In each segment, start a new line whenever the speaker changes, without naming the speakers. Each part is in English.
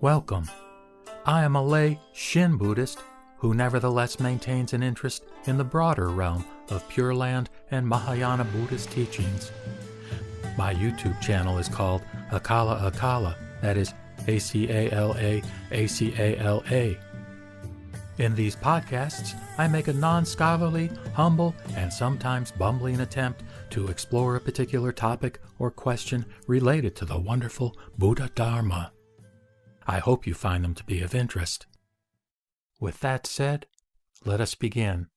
Welcome. I am a lay Shin Buddhist who nevertheless maintains an interest in the broader realm of Pure Land and Mahayana Buddhist teachings. My YouTube channel is called Akala Akala, that is A-C-A-L-A, A-C-A-L-A. In these podcasts, I make a non-scholarly, humble, and sometimes bumbling attempt to explore a particular topic or question related to the wonderful Buddha Dharma. I hope you find them to be of interest. With that said, let us begin.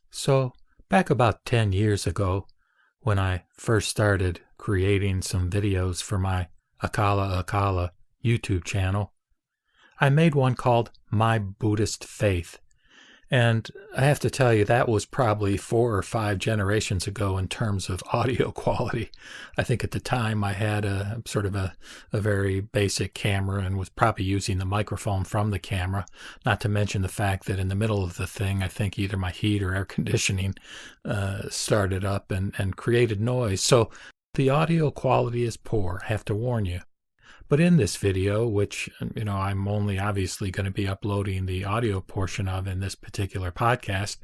So, back about 10 years ago, when I first started creating some videos for my Akala Akala YouTube channel, I made one called My Buddhist Faith. And I have to tell you, that was probably 4 or 5 generations ago in terms of audio quality. I think at the time I had a sort of a very basic camera and was probably using the microphone from the camera, not to mention the fact that in the middle of the thing, I think either my heat or air conditioning started up and created noise. So the audio quality is poor, I have to warn you. But in this video, which, I'm only obviously going to be uploading the audio portion of in this particular podcast,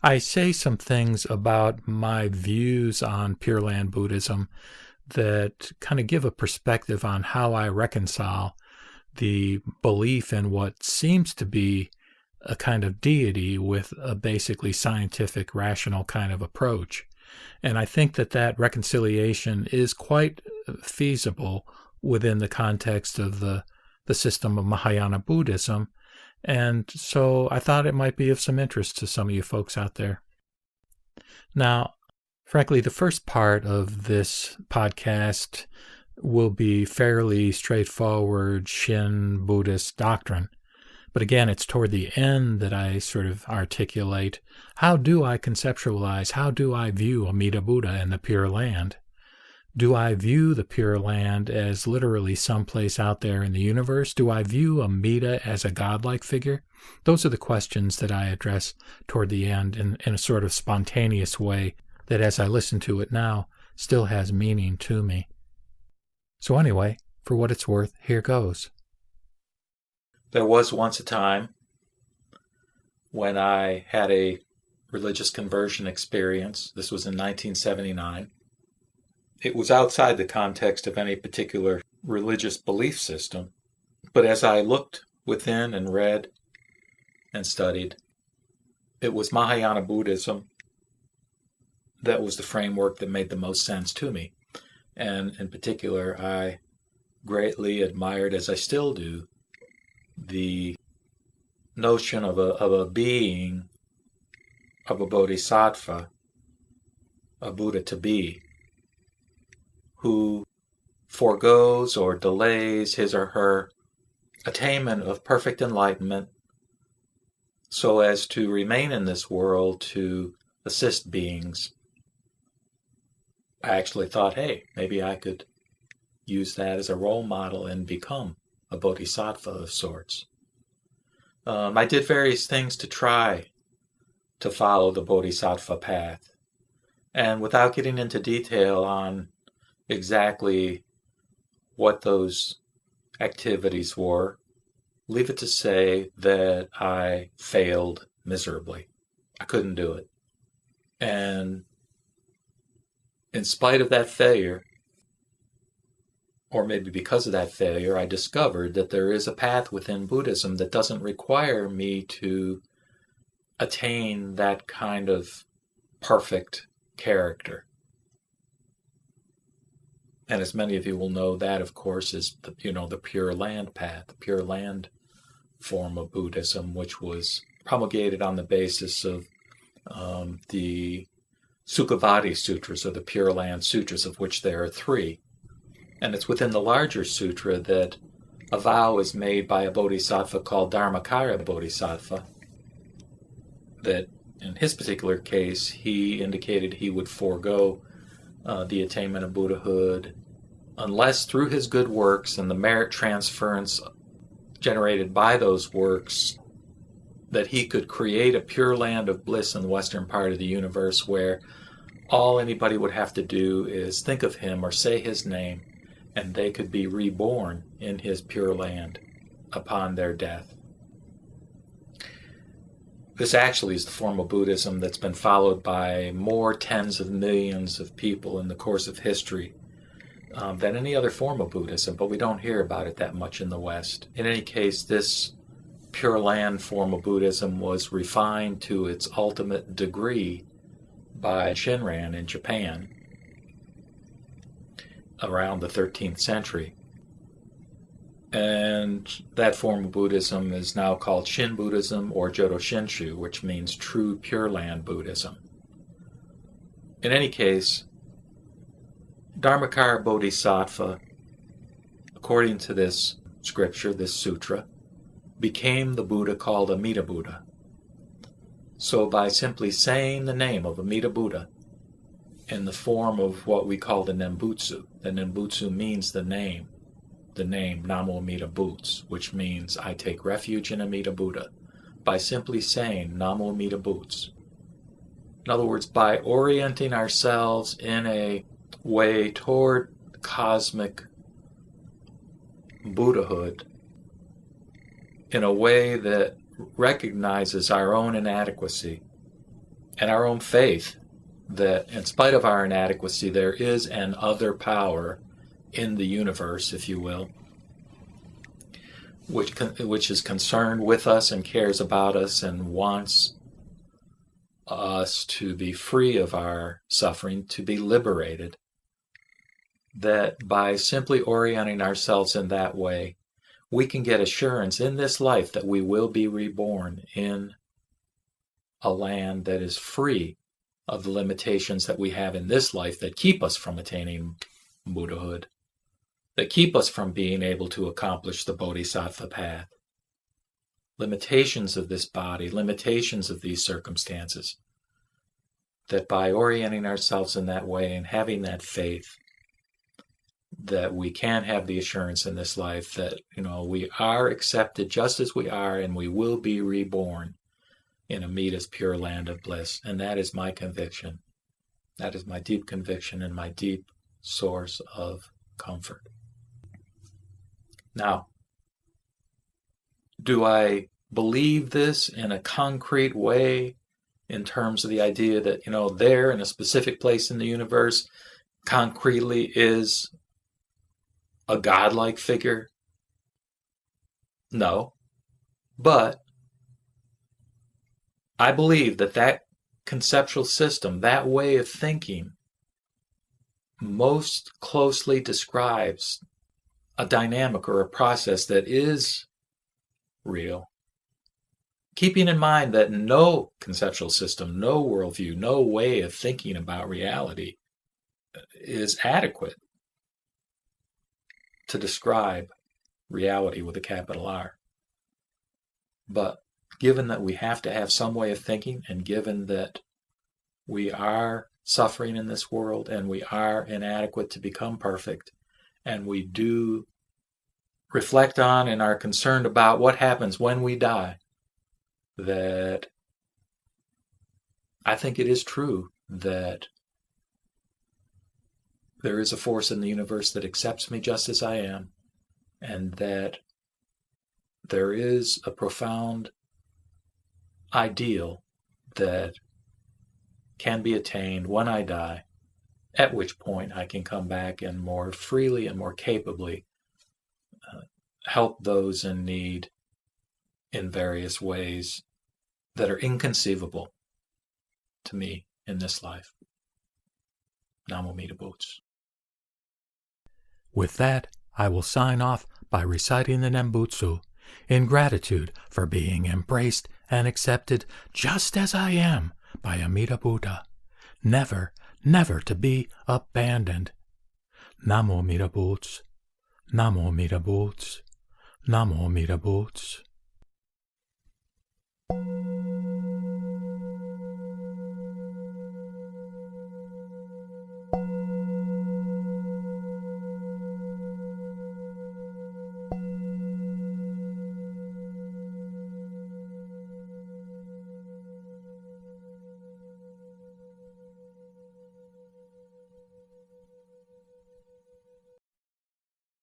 I say some things about my views on Pure Land Buddhism that kind of give a perspective on how I reconcile the belief in what seems to be a kind of deity with a basically scientific, rational kind of approach. And I think that reconciliation is quite feasible within the context of the system of Mahayana Buddhism, and so I thought it might be of some interest to some of you folks out there. Now, frankly, the first part of this podcast will be fairly straightforward Shin Buddhist doctrine, but again, it's toward the end that I sort of articulate, how do I conceptualize, how do I view Amida Buddha and the Pure Land? Do I view the Pure Land as literally someplace out there in the universe? Do I view Amida as a godlike figure? Those are the questions that I address toward the end in a sort of spontaneous way that, as I listen to it now, still has meaning to me. So anyway, for what it's worth, here goes. There was once a time when I had a religious conversion experience. This was in 1979. It was outside the context of any particular religious belief system, but as I looked within and read and studied, it was Mahayana Buddhism that was the framework that made the most sense to me. And in particular, I greatly admired, as I still do, the notion of a being, of a bodhisattva, a Buddha to be, who forgoes or delays his or her attainment of perfect enlightenment so as to remain in this world to assist beings. I actually thought, hey, maybe I could use that as a role model and become a bodhisattva of sorts. I did various things to try to follow the bodhisattva path, and without getting into detail on exactly what those activities were, leave it to say that I failed miserably. I couldn't do it. And in spite of that failure, or maybe because of that failure, I discovered that there is a path within Buddhism that doesn't require me to attain that kind of perfect character. And as many of you will know, that, of course, is the Pure Land path, the Pure Land form of Buddhism, which was promulgated on the basis of the Sukhavati Sutras, or the Pure Land Sutras, of which there are 3. And it's within the larger sutra that a vow is made by a bodhisattva called Dharmakaya Bodhisattva, that in his particular case, he indicated he would forego the attainment of Buddhahood, unless through his good works and the merit transference generated by those works, that he could create a pure land of bliss in the western part of the universe where all anybody would have to do is think of him or say his name, and they could be reborn in his Pure Land upon their death. This actually is the form of Buddhism that's been followed by more tens of millions of people in the course of history than any other form of Buddhism, but we don't hear about it that much in the West. In any case, this Pure Land form of Buddhism was refined to its ultimate degree by Shinran in Japan around the 13th century. And that form of Buddhism is now called Shin Buddhism or Jodo Shinshu, which means true Pure Land Buddhism. In any case, Dharmakara Bodhisattva, according to this scripture, this sutra, became the Buddha called Amida Buddha. So by simply saying the name of Amida Buddha in the form of what we call the Nembutsu means the name Namo Amida Butsu, which means I take refuge in Amida Buddha, by simply saying Namo Amida Butsu. In other words, by orienting ourselves in a way toward cosmic Buddhahood, in a way that recognizes our own inadequacy and our own faith that in spite of our inadequacy there is an other power in the universe, if you will, which is concerned with us and cares about us and wants us to be free of our suffering, to be liberated. That by simply orienting ourselves in that way, we can get assurance in this life that we will be reborn in a land that is free of the limitations that we have in this life that keep us from attaining Buddhahood, that keep us from being able to accomplish the Bodhisattva path. Limitations of this body, limitations of these circumstances. That by orienting ourselves in that way and having that faith, that we can have the assurance in this life that, we are accepted just as we are and we will be reborn in Amida's pure land of bliss. And that is my conviction. That is my deep conviction and my deep source of comfort. Now, do I believe this in a concrete way in terms of the idea that, there in a specific place in the universe concretely is a godlike figure? No. But I believe that conceptual system, that way of thinking, most closely describes a dynamic or a process that is real. Keeping in mind that no conceptual system, no worldview, no way of thinking about reality is adequate to describe reality with a capital R. But given that we have to have some way of thinking, and given that we are suffering in this world and we are inadequate to become perfect, and we do reflect on and are concerned about what happens when we die, that I think it is true that there is a force in the universe that accepts me just as I am, and that there is a profound ideal that can be attained when I die, at which point I can come back and more freely and more capably help those in need in various ways that are inconceivable to me in this life. Namo Amida Butsu. With that, I will sign off by reciting the Nembutsu in gratitude for being embraced and accepted just as I am by Amida Buddha, never, never to be abandoned. Namo Amida Butsu, Namo Amida Butsu, Namo Amida Butsu.